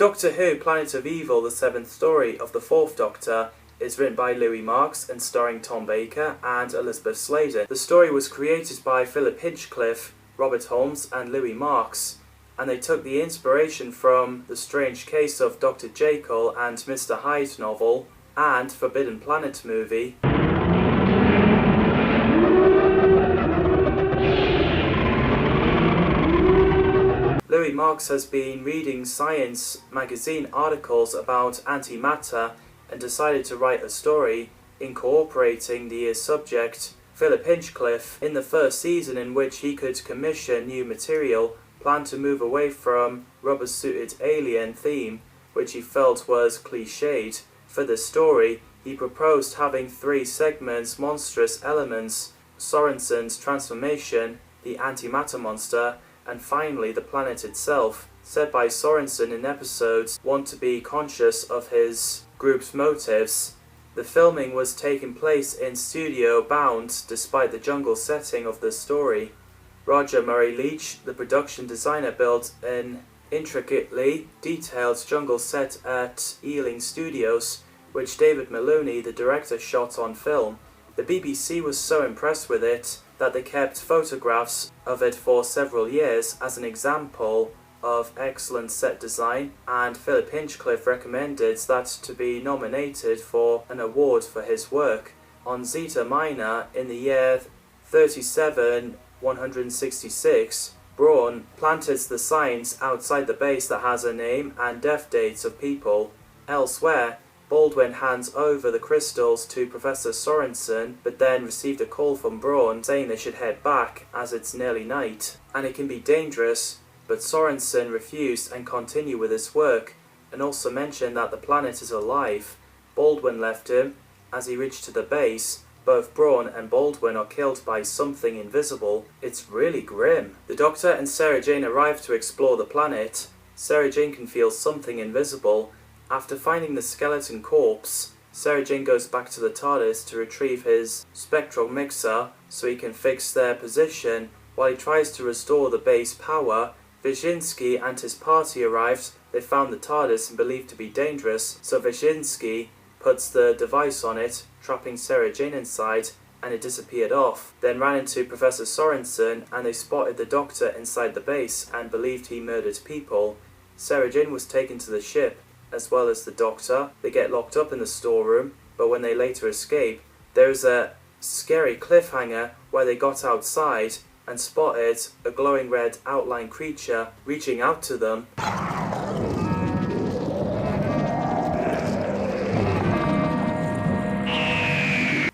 Doctor Who Planet of Evil, the seventh story of the Fourth Doctor, is written by Louis Marks and starring Tom Baker and Elizabeth Sladen. The story was created by Philip Hinchcliffe, Robert Holmes and Louis Marks, and they took the inspiration from The Strange Case of Dr. Jekyll and Mr. Hyde novel and Forbidden Planet movie. Louis Marks has been reading Science magazine articles about antimatter and decided to write a story incorporating the year's subject. Philip Hinchcliffe, in the first season in which he could commission new material, planned to move away from rubber-suited alien theme, which he felt was cliched. For this story, he proposed having 3 segments: monstrous elements, Sorensen's transformation, the antimatter monster, and finally the planet itself. Said by Sorensen in episodes, want to be conscious of his group's motives. The filming was taking place in Studio Bound despite the jungle setting of the story. Roger Murray Leach, the production designer, built an intricately detailed jungle set at Ealing Studios, which David Maloney, the director, shot on film. The BBC was so impressed with it that they kept photographs of it for several years as an example of excellent set design, and Philip Hinchcliffe recommended that to be nominated for an award for his work. On Zeta Minor, in the year 37-166, Braun planted the signs outside the base that has a name and death dates of people. Elsewhere, Baldwin hands over the crystals to Professor Sorensen, but then received a call from Braun saying they should head back as it's nearly night, and it can be dangerous, but Sorensen refused and continued with his work, and also mentioned that the planet is alive. Baldwin left him. As he reached to the base, both Braun and Baldwin are killed by something invisible. It's really grim. The Doctor and Sarah Jane arrive to explore the planet. Sarah Jane can feel something invisible. After finding the skeleton corpse, Sarah Jane goes back to the TARDIS to retrieve his spectral mixer so he can fix their position. While he tries to restore the base power, Wyszynski and his party arrived. They found the TARDIS and believed to be dangerous, so Wyszynski puts the device on it, trapping Sarah Jane inside, and it disappeared off. Then ran into Professor Sorensen and they spotted the Doctor inside the base and believed he murdered people. Sarah Jane was taken to the ship, as well as the Doctor. They get locked up in the storeroom, but when they later escape, there's a scary cliffhanger where they got outside and spotted a glowing red outline creature reaching out to them.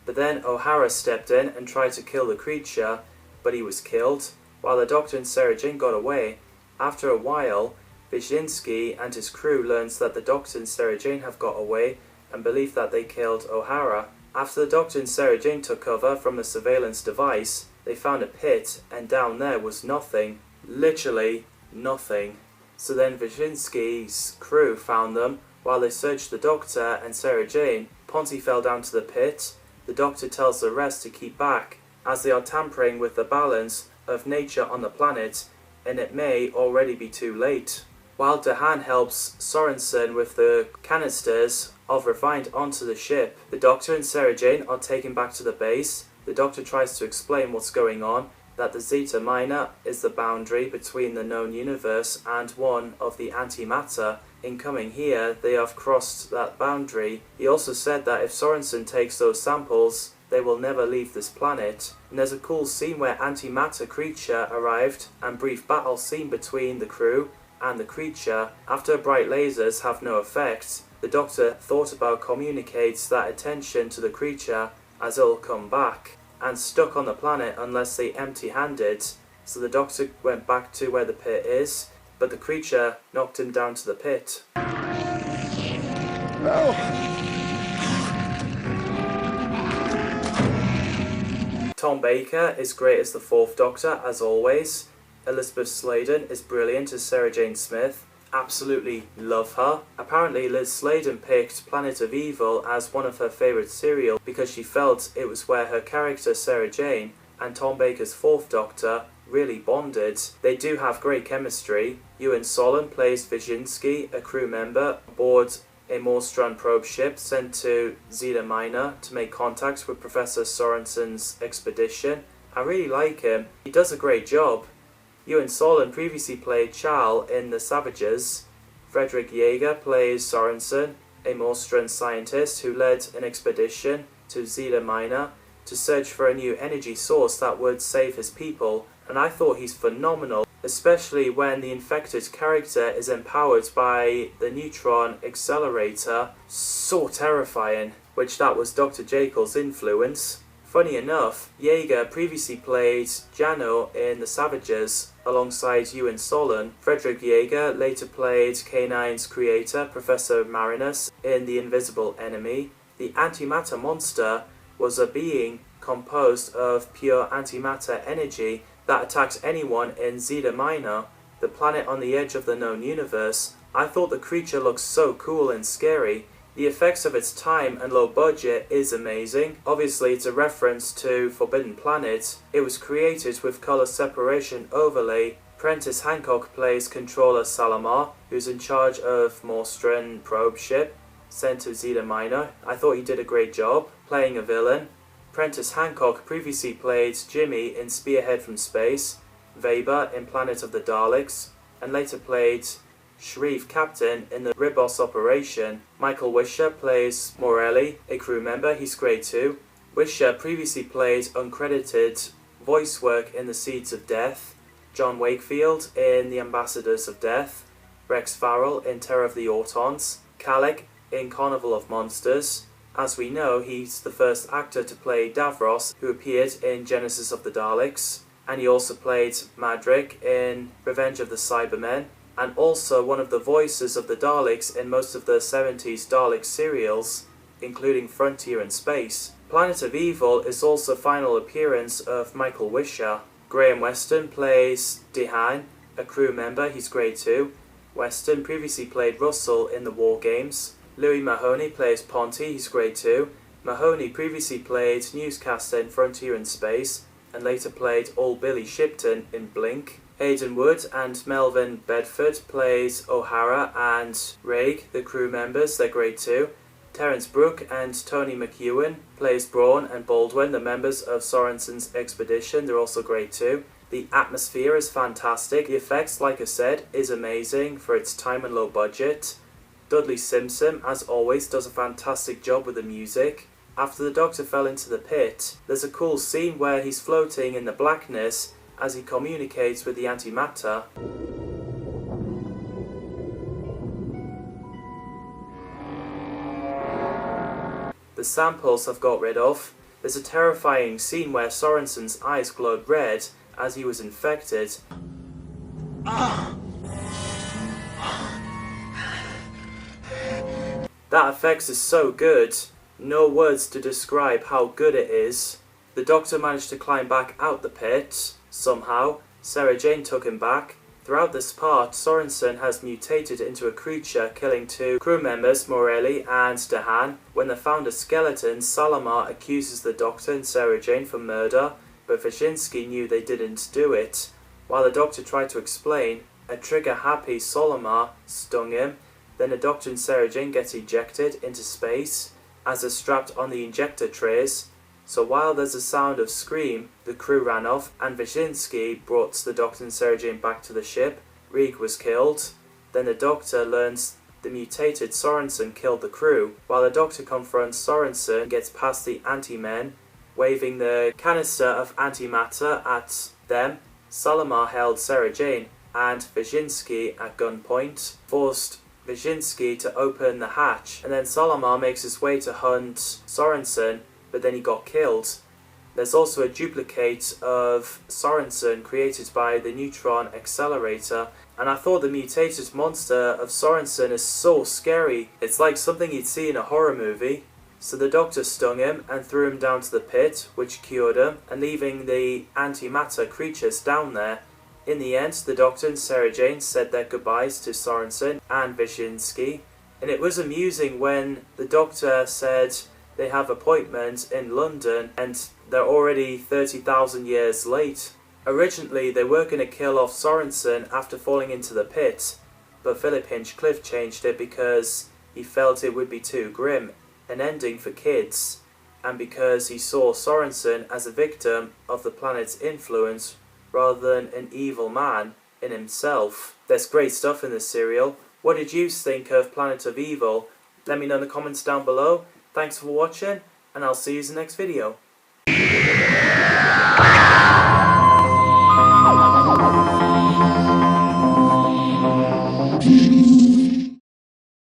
But then O'Hara stepped in and tried to kill the creature, but he was killed, while the Doctor and Sarah Jane got away. After a while, Wyszynski and his crew learns that the Doctor and Sarah Jane have got away and believe that they killed O'Hara. After the Doctor and Sarah Jane took cover from the surveillance device, they found a pit, and down there was nothing. Literally nothing. So then Wyszynski's crew found them while they searched the Doctor and Sarah Jane. Ponty fell down to the pit. The Doctor tells the rest to keep back, as they are tampering with the balance of nature on the planet, and it may already be too late. While Dehan helps Sorensen with the canisters of refined onto the ship, the Doctor and Sarah Jane are taken back to the base. The Doctor tries to explain what's going on, that the Zeta Minor is the boundary between the known universe and one of the antimatter. In coming here, they have crossed that boundary. He also said that if Sorensen takes those samples, they will never leave this planet. And there's a cool scene where antimatter creature arrived and brief battle scene between the crew and the creature. After bright lasers have no effect, the Doctor thought about communicates that attention to the creature as it'll come back, and stuck on the planet unless they empty-handed. So the Doctor went back to where the pit is, but the creature knocked him down to the pit. No. Tom Baker is great as the Fourth Doctor, as always. Elizabeth Sladen is brilliant as Sarah Jane Smith. Absolutely love her. Apparently Liz Sladen picked Planet of Evil as one of her favourite serials because she felt it was where her character Sarah Jane and Tom Baker's Fourth Doctor really bonded. They do have great chemistry. Ewan Solon plays Wyszynski, a crew member aboard a Morstrand probe ship sent to Zeta Minor to make contact with Professor Sorensen's expedition. I really like him. He does a great job. Ewan Solon previously played Charles in The Savages. Frederick Jaeger plays Sorensen, a Morstrand scientist who led an expedition to Zeta Minor to search for a new energy source that would save his people, and I thought he's phenomenal, especially when the infected character is empowered by the neutron accelerator. So terrifying, which that was Dr. Jekyll's influence. Funny enough, Jaeger previously played Jano in The Savages alongside Ewan Solon. Frederick Jaeger later played K9's creator, Professor Marinus, in The Invisible Enemy. The antimatter monster was a being composed of pure antimatter energy that attacks anyone in Zeta Minor, the planet on the edge of the known universe. I thought the creature looked so cool and scary. The effects of its time and low budget is amazing. Obviously it's a reference to Forbidden Planet. It was created with color separation overlay. Prentice Hancock plays Controller Salamar, who's in charge of Morstrand probe ship sent to Zeta Minor. I thought he did a great job playing a villain. Prentice Hancock previously played Jimmy in Spearhead from Space, Weber in Planet of the Daleks, and later played Shreve Captain in the Ribos Operation. Michael Wisher plays Morelli, a crew member. He's great too. Wisher previously played uncredited voice work in The Seeds of Death, John Wakefield in The Ambassadors of Death, Rex Farrell in Terror of the Autons, Kalec in Carnival of Monsters. As we know, he's the first actor to play Davros, who appeared in Genesis of the Daleks, and he also played Madrick in Revenge of the Cybermen, and also one of the voices of the Daleks in most of the 70s Dalek serials, including Frontier and Space. Planet of Evil is also final appearance of Michael Wisher. Graham Weston plays Dehan, a crew member. He's great too. Weston previously played Russell in the War Games. Louis Mahoney plays Ponty. He's great too. Mahoney previously played newscaster in Frontier and Space, and later played Old Billy Shipton in Blink. Aidan Wood and Melvin Bedford plays O'Hara and Raig, the crew members. They're great too. Terence Brooke and Tony McEwen plays Braun and Baldwin, the members of Sorensen's expedition. They're also great too. The atmosphere is fantastic. The effects, like I said, is amazing for its time and low budget. Dudley Simpson, as always, does a fantastic job with the music. After the Doctor fell into the pit, there's a cool scene where he's floating in the blackness as he communicates with the antimatter. The samples I've got rid of. There's a terrifying scene where Sorensen's eyes glowed red as he was infected. That effects is so good, no words to describe how good it is. The Doctor managed to climb back out the pit. Somehow, Sarah Jane took him back. Throughout this part, Sorensen has mutated into a creature, killing 2 crew members, Morelli and Dehan. When they found a skeleton, Salamar accuses the Doctor and Sarah Jane for murder, but Wyszynski knew they didn't do it. While the Doctor tried to explain, a trigger-happy Salamar stung him. Then the Doctor and Sarah Jane get ejected into space as they're strapped on the injector trays. So while there's a sound of scream, the crew ran off and Wyszynski brought the Doctor and Sarah Jane back to the ship. Reig was killed. Then the Doctor learns the mutated Sorensen killed the crew. While the Doctor confronts Sorensen and gets past the anti-men, waving the canister of antimatter at them, Salamar held Sarah Jane and Wyszynski at gunpoint, forced Wyszynski to open the hatch, and then Salamar makes his way to hunt Sorensen, but then he got killed. There's also a duplicate of Sorensen created by the neutron accelerator, and I thought the mutated monster of Sorensen is so scary. It's like something you'd see in a horror movie. So the Doctor stung him and threw him down to the pit, which cured him, and leaving the antimatter creatures down there. In the end, the Doctor and Sarah Jane said their goodbyes to Sorensen and Wyszynski, and it was amusing when the Doctor said they have appointments in London and they're already 30,000 years late. Originally, they were going to kill off Sorensen after falling into the pit, but Philip Hinchcliffe changed it because he felt it would be too grim, an ending for kids, and because he saw Sorensen as a victim of the planet's influence rather than an evil man in himself. There's great stuff in this serial. What did you think of Planet of Evil? Let me know in the comments down below. Thanks for watching, and I'll see you in the next video.